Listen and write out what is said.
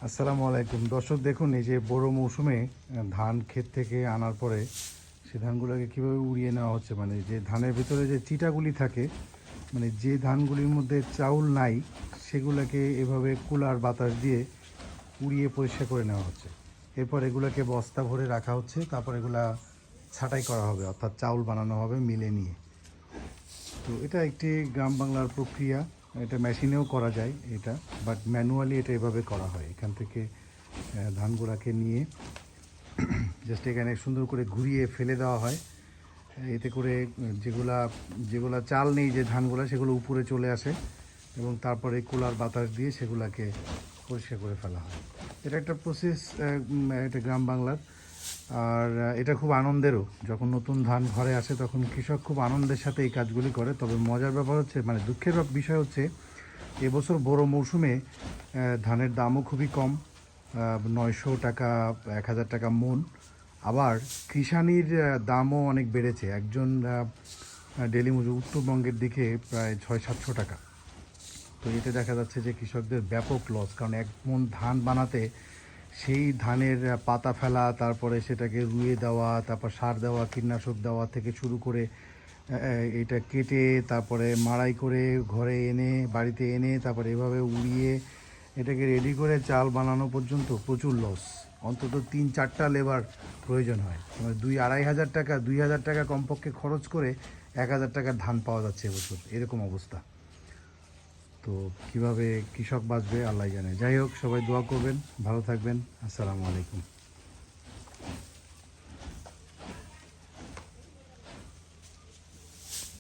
আসসালামু আলাইকুম দর্শক, দেখুন এই যে বড় মৌসুমে ধান ক্ষেত থেকে আনার পরে সে ধানগুলোকে কীভাবে উড়িয়ে নেওয়া হচ্ছে। মানে যে ধানের ভিতরে যে চিটাগুলি থাকে, মানে যে ধানগুলির মধ্যে চাউল নাই, সেগুলোকে এভাবে কুলার বাতাস দিয়ে উড়িয়ে পরিষ্কার করে নেওয়া হচ্ছে। এরপর এগুলোকে বস্তা ভরে রাখা হচ্ছে, তারপর এগুলা ছাঁটাই করা হবে, অর্থাৎ চাউল বানানো হবে মিলে নিয়ে। তো এটা একটি গ্রাম বাংলার প্রক্রিয়া। এটা মেশিনেও করা যায় এটা, বাট ম্যানুয়ালি এটা এভাবে করা হয়। এখান থেকে ধানগুলাকে নিয়ে জাস্ট এখানে সুন্দর করে ঘুরিয়ে ফেলে দেওয়া হয়। এতে করে যেগুলা যেগুলা চাল নেই, যে ধানগুলা, সেগুলো উপরে চলে আসে এবং তারপরে কুলার বাতাস দিয়ে সেগুলাকে পরিষ্কার করে ফেলা হয়। এটা একটা প্রসেস, এটা গ্রাম বাংলার। আর এটা খুব আনন্দেরও। যখন নতুন ধান ঘরে আসে তখন কৃষক খুব আনন্দের সাথে এই কাজগুলি করে। তবে মজার ব্যাপার হচ্ছে, মানে দুঃখের বিষয় হচ্ছে, এবছর বড় মৌসুমে ধানের দামও খুবই কম, 900 টাকা, 1000 টাকা মন। আবার কৃষানির দামও অনেক বেড়েছে। একজন ডেলি মজুর উত্তরবঙ্গের দিকে প্রায় 600-700 টাকা। তো এতে দেখা যাচ্ছে যে কৃষকদের ব্যাপক লস, কারণ এক মন ধান বানাতে সেই ধানের পাতা ফেলা, তারপরে সেটাকে রুইয়ে দেওয়া, তারপর সার দেওয়া, কীটনাশক দেওয়া থেকে শুরু করে এটা কেটে তারপরে মাড়াই করে ঘরে এনে, বাড়িতে এনে, তারপরে এভাবে উড়িয়ে এটাকে রেডি করে চাল বানানো পর্যন্ত প্রচুর লস। অন্তত 3-4টা লেবার প্রয়োজন হয়। মানে 2-2,500 টাকা, 2,000 টাকা কমপক্ষে খরচ করে 1,000 টাকার ধান পাওয়া যাচ্ছে এবছর, এরকম অবস্থা। তো কীভাবে কৃষক বাঁচবে আল্লাহ জানে। যাই হোক, সবাই দোয়া করবেন, ভালো থাকবেন। আসসালামু আলাইকুম।